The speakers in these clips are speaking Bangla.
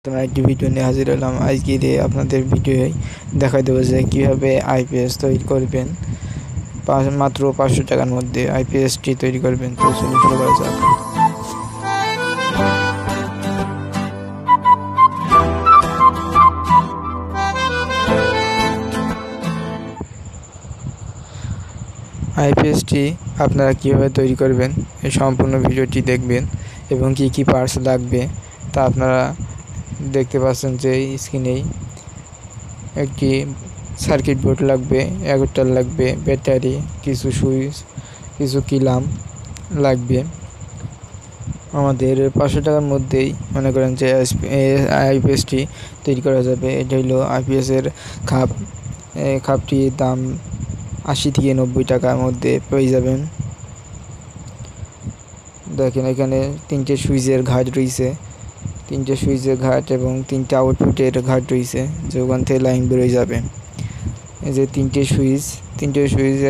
তোমরা একটি ভিডিও নিয়ে হাজির হলাম। আজকে আপনাদের ভিডিওয়ে দেখা দেবো যে কীভাবে আইপিএস তৈরি করবেন মাত্র 500 টাকার মধ্যে আইপিএসটি তৈরি করবেন। তো শুরু করা যাক। আইপিএসটি আপনারা কীভাবে তৈরি করবেন এই সম্পূর্ণ ভিডিওটি দেখবেন এবং কী কী পার্টস লাগবে তা আপনারা দেখতে পাচ্ছেন যে স্ক্রিনেই। একটি সার্কিট বোর্ড লাগবে, অ্যাডাপ্টার লাগবে, ব্যাটারি, কিছু সুইচ, কিছু কিলাম লাগবে। আমাদের 500 টাকার মধ্যেই মনে করেন যে আইপিএসটি তৈরি করা যাবে। এটা হলো আইপিএসের খাপ। এই খাপটির দাম 80 থেকে 90 টাকার মধ্যে পেয়ে যাবেন। দেখেন এখানে 3টে সুইচের ঘাট রয়েছে, 3টে সুইচের ঘাট এবং 3টে আউটপুটের ঘাট রয়েছে যে ওখান থেকে লাইন বেরোয় যাবে। এই যে 3টে সুইচ,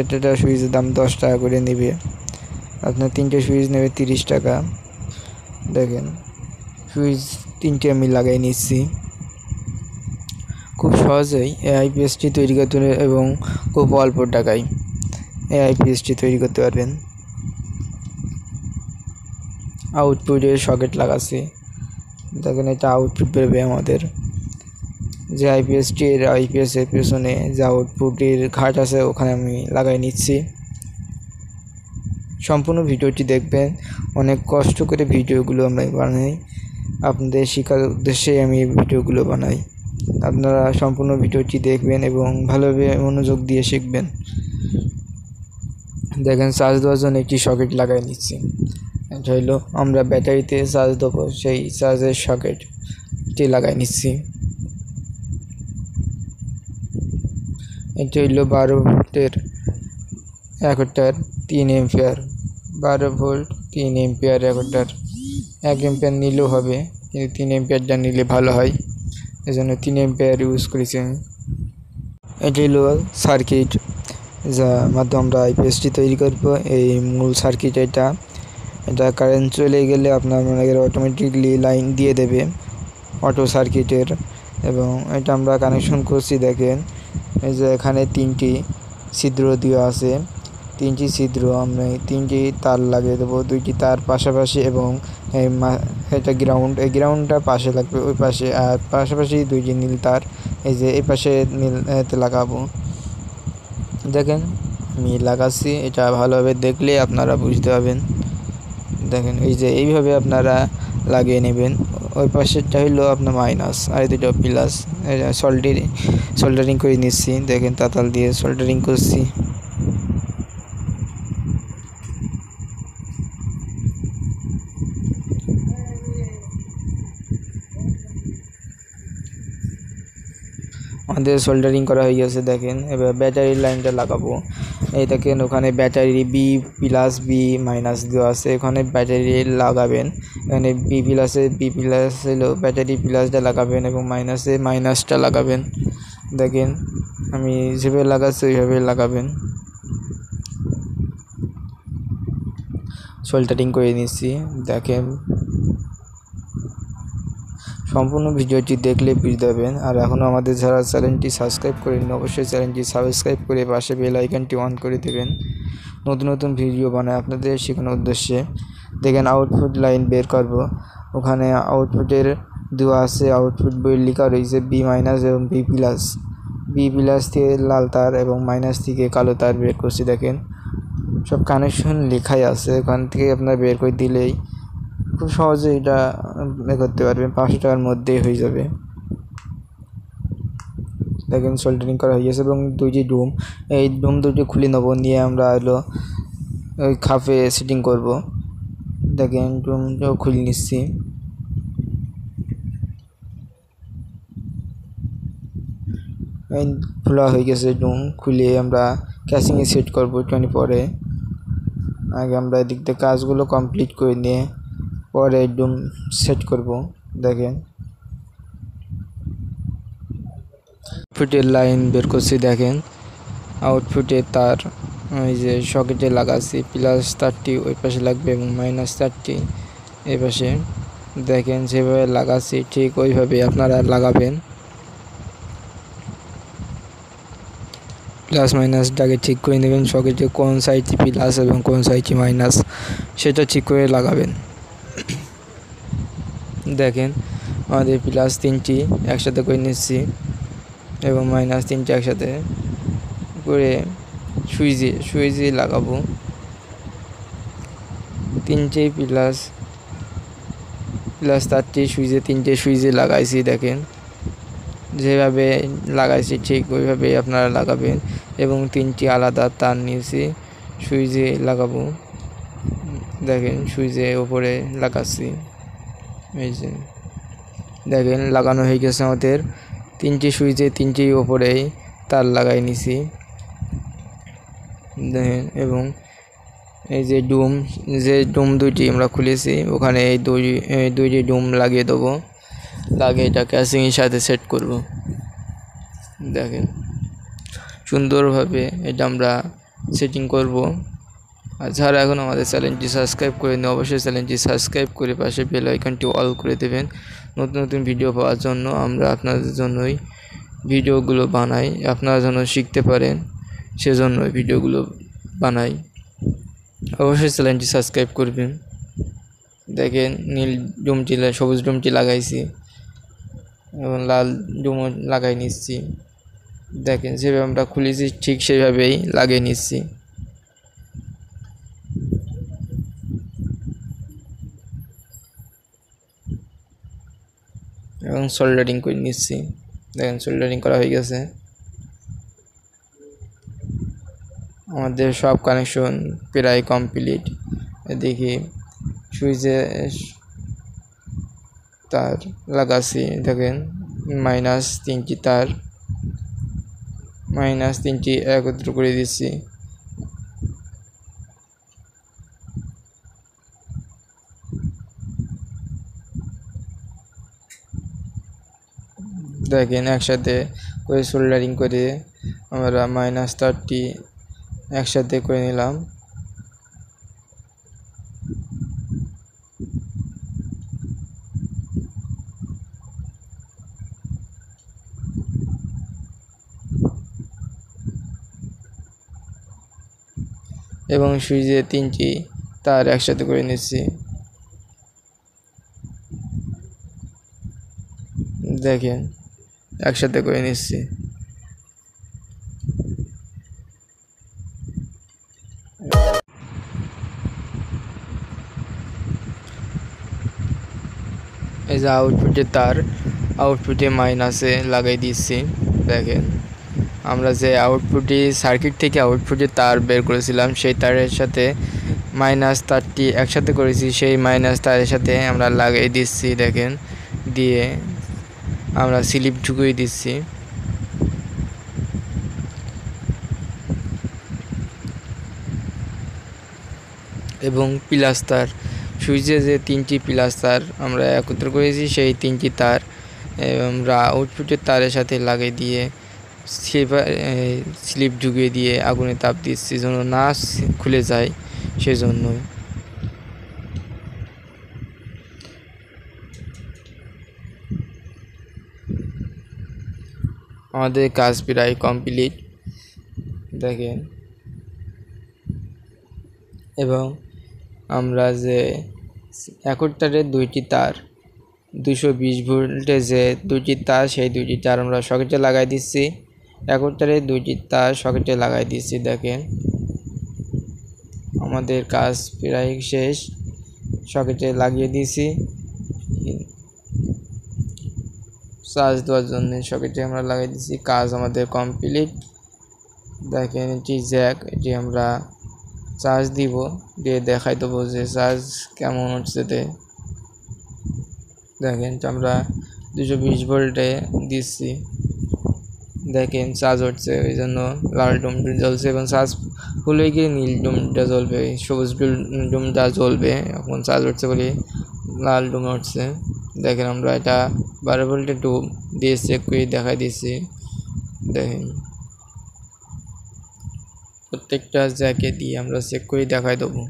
একটা সুইচের দাম 10 টাকা করে নেবে। আপনার 3টে সুইচ নেবে 30 টাকা। দেখেন সুইচ 3টে আমি লাগাই নিচ্ছি। খুব সহজেই এই আইপিএসটি তৈরি করতে এবং খুব অল্প টাকায় এই আইপিএসটি তৈরি করতে পারবেন। আউটপুটের সকেট লাগাচ্ছি। দেখেন এটা আউটপুট বেরোবে আমাদের। যে আইপিএসের পেছনে যে আউটপুটের ঘাট আছে ওখানে আমি লাগাই নিচ্ছি। সম্পূর্ণ ভিডিওটি দেখবেন। অনেক কষ্ট করে ভিডিওগুলো আমরা বানাই, আপনাদের শেখার উদ্দেশ্যে আমি ভিডিওগুলো বানাই। আপনারা সম্পূর্ণ ভিডিওটি দেখবেন এবং ভালোভাবে মনোযোগ দিয়ে শিখবেন। দেখেন চার্জ দেওয়ার জন্য একটি সকেট লাগাই নিচ্ছি। এটা হলো আমরা ব্যাটারিতে চার্জ দেবো, সেই চার্জের সকেটটি লাগাই নিচ্ছি। এটা হলো 12 ভোল্টের adapter, 3 ampere. 12 volt 3 ampere adapter. 1 ampere নিলেও হবে, কিন্তু 3 এম্পিয়ারটা নিলে ভালো হয়, এজন্য 3 এম্পিয়ার ইউজ করেছি। এটি হলো সার্কিট যার মাধ্যমে আমরা আইপিএসটি তৈরি করব। এই মূল সার্কিট এটা কারেন্ট চলে গেলে আপনার মনে করেন অটোমেটিকলি লাইন দিয়ে দেবে অটো সার্কিটের। এবং এটা আমরা কানেকশন করছি। দেখেন এই যে এখানে 3টি ছিদ্র দেওয়া আছে। 3টি ছিদ্র আমরা 3টি তার লাগিয়ে দেবো, 2টি তার পাশাপাশি এবং এটা গ্রাউন্ড, এই গ্রাউন্ডটা পাশে লাগবে ওই পাশে, আর পাশাপাশি 2টি নীল তার এই যে এই পাশে নীলতে লাগাবো। দেখেন আমি লাগাচ্ছি, এটা ভালোভাবে দেখলে আপনারা বুঝতে পারবেন। দেখেন এই যে এইভাবে আপনারা লাগিয়ে নেবেন। ওই পাশেরটা হইলো আপনার মাইনাস আর এই দুটো প্লাস। সোল্ডারিং করে নিচ্ছি। দেখেন তাতাল দিয়ে সোল্ডারিং করছি। আমাদের সোল্ডারিং করা হয়ে গেছে। দেখেন এবার ব্যাটারির লাইনটা লাগাবো। এই দেখেন ওখানে battery B plus B minus দেওয়া আছে, ওখানে ব্যাটারি লাগাবেন। এখানে বি প্লাস হলো ব্যাটারি প্লাসটা লাগাবেন এবং মাইনাসটা লাগাবেন। দেখেন আমি যেভাবে লাগাচ্ছি ওইভাবে লাগাবেন। সোল্ডারিং করে নিচ্ছি। দেখেন সম্পূর্ণ ভিডিওটি দেখলে বুঝতে পারবেন। আর এখনও আমাদের যারা চ্যানেলটি সাবস্ক্রাইব করেন অবশ্যই চ্যানেলটি সাবস্ক্রাইব করে পাশে বেল আইকনটি অন করে দেবেন। নতুন নতুন ভিডিও বানায় আপনাদের শেখানোর উদ্দেশ্যে। দেখেন আউটপুট লাইন বের করব। ওখানে আউটপুটের দেওয়া আছে, আউটপুট বই লেখা রয়েছে বি মাইনাস এবং বি প্লাস। বি প্লাস থেকে লাল তার এবং মাইনাস থেকে কালো তার বের করছি। দেখেন সব কানেকশন লেখাই আছে, ওখান থেকে আপনার বের করে দিলেই খুব সহজে এটা করতে পারবেন। 500 টাকার মধ্যেই হয়ে যাবে। দেখেন সোল্ডারিং করা হয়ে গেছে এবং 2টি ডুম, এই ডুম 2টি খুলে নেবো, নিয়ে আমরা হলো ওই খাপে সেটিং করব। দেখেন ডুমটাও খুলে নিচ্ছি। খোলা হয়ে গেছে ডুম, খুলে আমরা ক্যাসিংয়ে সেট করবো একটুখানি পরে। আগে আমরা এদিক থেকে কাজগুলো কমপ্লিট করে নিয়ে পরে ডুম সেট করব। দেখেন আউটপুটের লাইন বের করছি। দেখেন আউটপুটের তার ওই যে সকেটে লাগাচ্ছি, প্লাস তারটি ওই পাশে লাগবে এবং মাইনাস তারটি এই পাশে। দেখেন যেভাবে লাগাচ্ছি ঠিক ওইভাবে আপনারা লাগাবেন। প্লাস মাইনাসটাকে ঠিক করে নেবেন, সকেটে কোন সাইডে প্লাস এবং কোন সাইডে মাইনাস সেটা ঠিক করে লাগাবেন। দেখেন আমাদের প্লাস 3টি একসাথে করে নিচ্ছি এবং মাইনাস 3টি একসাথে করে সুইচে লাগাবো। 3টে প্লাস তারটি তিনটে সুইচে লাগাইছি। দেখেন যেভাবে লাগাইছি ঠিক ওইভাবে আপনারা লাগাবেন এবং 3টি আলাদা তার নিয়েছি সুইচে লাগাবো। দেখেন সুইচে ওপরে লাগাচ্ছি, এই যে দেখেন লাগানো হয়ে গেছে আমাদের। 3টি সুইচে 3টি ওপরেই তার লাগাই নিছি দেখেন। এবং এই যে ডুম দুইটি আমরা খুলেছি, ওখানে এই দুইটি ডুম লাগিয়ে দেবো, লাগিয়ে এটা ক্যাসিংয়ের সাথে সেট করব। দেখেন সুন্দরভাবে এটা আমরা সেটিং করব। আর যারা এখন আমাদের চ্যানেলটি সাবস্ক্রাইব করেনি অবশ্যই চ্যানেলটি সাবস্ক্রাইব করে পাশে বেল আইকনটি অল করে দেবেন। নতুন নতুন ভিডিও পাওয়ার জন্য আমরা আপনাদের জন্যই ভিডিওগুলো বানাই, আপনারা যেন শিখতে পারেন সেজন্য ভিডিওগুলো বানাই। অবশ্যই চ্যানেলটি সাবস্ক্রাইব করবেন। দেখেন নীল ডুমটি সবুজ ডুমটি লাগাইছি এবং লাল ডুমও লাগাই নিচ্ছি। দেখেন যেভাবে আমরা খুলেছি ঠিক সেভাবেই লাগিয়ে নিচ্ছি এবং সোল্ডারিং করে নিচ্ছি। দেখেন সোল্ডারিং করা হয়ে গেছে। আমাদের সব কানেকশন প্রায় কমপ্লিট। এদিকে সুইচে তার লাগাচ্ছি। দেখেন মাইনাস 3টি তার একত্র করে দিচ্ছি। দেখেন একসাথে করে সোল্ডারিং করে আমরা মাইনাস তারটি একসাথে করে নিলাম। এবং সুইচে 3টি তার একসাথে করে নিচ্ছি। দেখেন একসাথে করে নিচ্ছি। এই যে আউটপুটে তার আউটপুটে মাইনাসে লাগাই দিচ্ছি। দেখেন আমরা যে আউটপুটে সার্কিট থেকে আউটপুটে তার বের করেছিলাম সেই তারের সাথে মাইনাস তারটি একসাথে করেছি, সেই মাইনাস তারের সাথে আমরা লাগিয়ে দিচ্ছি। দেখেন দিয়ে আমরা স্লিপ ঢুকিয়ে দিচ্ছি। এবং প্লাস তার সুইচে যে 3টি প্লাস তার আমরা একত্র করেছি সেই 3টি তার আমরা আউটপুটের তারের সাথে লাগিয়ে দিয়ে স্লিপ ঢুকিয়ে দিয়ে আগুনে তাপ দিচ্ছি যেন না খুলে যায় সেজন্য। আমাদের কাজ প্রায় কমপ্লিট। দেখেন এবং আমরা যে একটারে 2টি তার 220 ভোল্টেজে 2টি তার সেই 2টি তার আমরা সকেটে লাগাই দিচ্ছি। একটারে 2টি তার সকেটে লাগাই দিচ্ছি। দেখেন আমাদের কাজ প্রায় শেষ, সকেটে লাগিয়ে দিয়েছি। চার্জ দেওয়ার জন্য সকেটে আমরা লাগিয়ে দিয়েছি, কাজ আমাদের কমপ্লিট। দেখেন এটি জ্যাক, এটি আমরা চার্জ দিব, দিয়ে দেখাই দেবো যে চার্জ কেমন হচ্ছে। দেখেন আমরা 220 ভোল্টে দিচ্ছি। দেখেন চার্জ হচ্ছে, ওই জন্য লাল ডুমটা জ্বলছে এবং চার্জ ফুল হয়ে গিয়ে নীল ডুমটা জ্বলবে, সবুজ ডুমটা জ্বলবে। এখন চার্জ হচ্ছে বলে লাল ডুম হচ্ছে। দেখেন আমরা এটা 12 ভোল্টে ডুম দিয়ে চেক করে দেখাই দিচ্ছি। দেখেন প্রত্যেকটা জ্যাকে দিয়ে আমরা চেক করে দেখাই দেবো।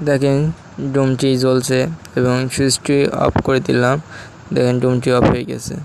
দেখেন ডুমটি জ্বলছে এবং সুইচটি অফ করে দিলাম, দেখেন ডুমটি অফ হয়ে গেছে।